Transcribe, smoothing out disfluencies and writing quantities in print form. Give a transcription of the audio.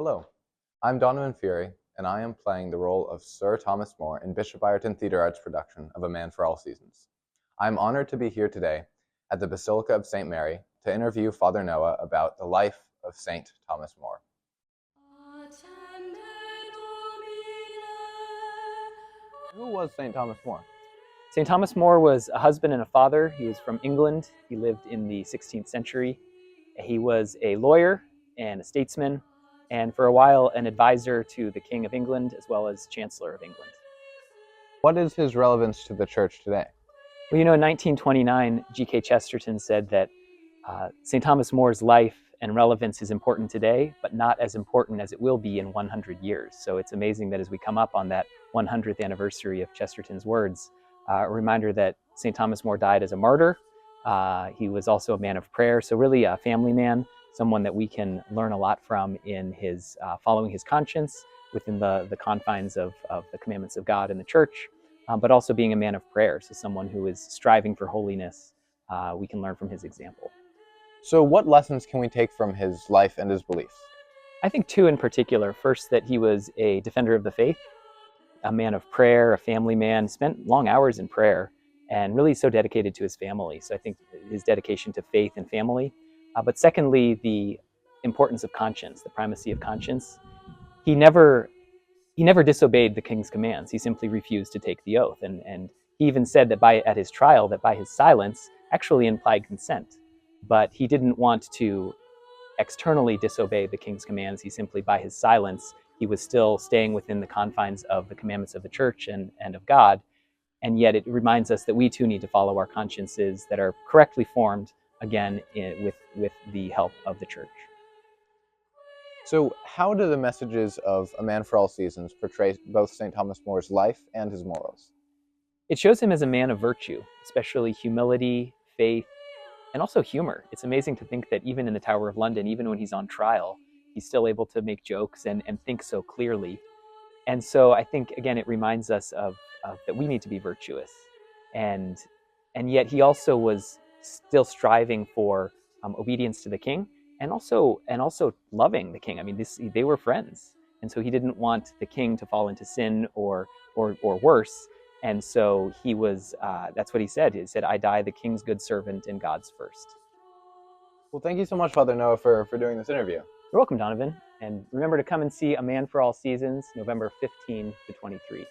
Hello, I'm Donovan Furey, and I am playing the role of Sir Thomas More in Bishop Ireton Theatre Arts' production of A Man for All Seasons. I am honored to be here today at the Basilica of St. Mary to interview Father Noah about the life of Saint Thomas More. Who was Saint Thomas More? St. Thomas More was a husband and a father. He was from England. He lived in the 16th century. He was a lawyer and a statesman, and for a while an advisor to the King of England as well as Chancellor of England. What is his relevance to the Church today? Well, in 1929, G.K. Chesterton said that St. Thomas More's life and relevance is important today, but not as important as it will be in 100 years. So it's amazing that as we come up on that 100th anniversary of Chesterton's words, a reminder that St. Thomas More died as a martyr. He was also a man of prayer, so really a family man, someone that we can learn a lot from in his following his conscience within the confines of the commandments of God and the Church, but also being a man of prayer, so someone who is striving for holiness. We can learn from his example. So what lessons can we take from his life and his beliefs? I think two in particular. First, that he was a defender of the faith, a man of prayer, a family man, spent long hours in prayer, and really so dedicated to his family. So I think his dedication to faith and family. But secondly, the importance of conscience, the primacy of conscience. He never disobeyed the king's commands. He simply refused to take the oath. And he even said that at his trial, that by his silence actually implied consent. But he didn't want to externally disobey the king's commands. He simply, by his silence, he was still staying within the confines of the commandments of the Church and of God. And yet it reminds us that we too need to follow our consciences that are correctly formed, again, with the help of the Church. So how do the messages of A Man for All Seasons portray both St. Thomas More's life and his morals? It shows him as a man of virtue, especially humility, faith, and also humor. It's amazing to think that even in the Tower of London, even when he's on trial, he's still able to make jokes and think so clearly. And so I think, again, it reminds us of that we need to be virtuous. And yet he also was still striving for obedience to the king and also loving the king. I mean, they were friends. And so he didn't want the king to fall into sin or worse. And so he was, that's what he said. He said, "I die the king's good servant and God's first." Well, thank you so much, Father Noah, for doing this interview. You're welcome, Donovan. And remember to come and see A Man for All Seasons, November 15 to 23.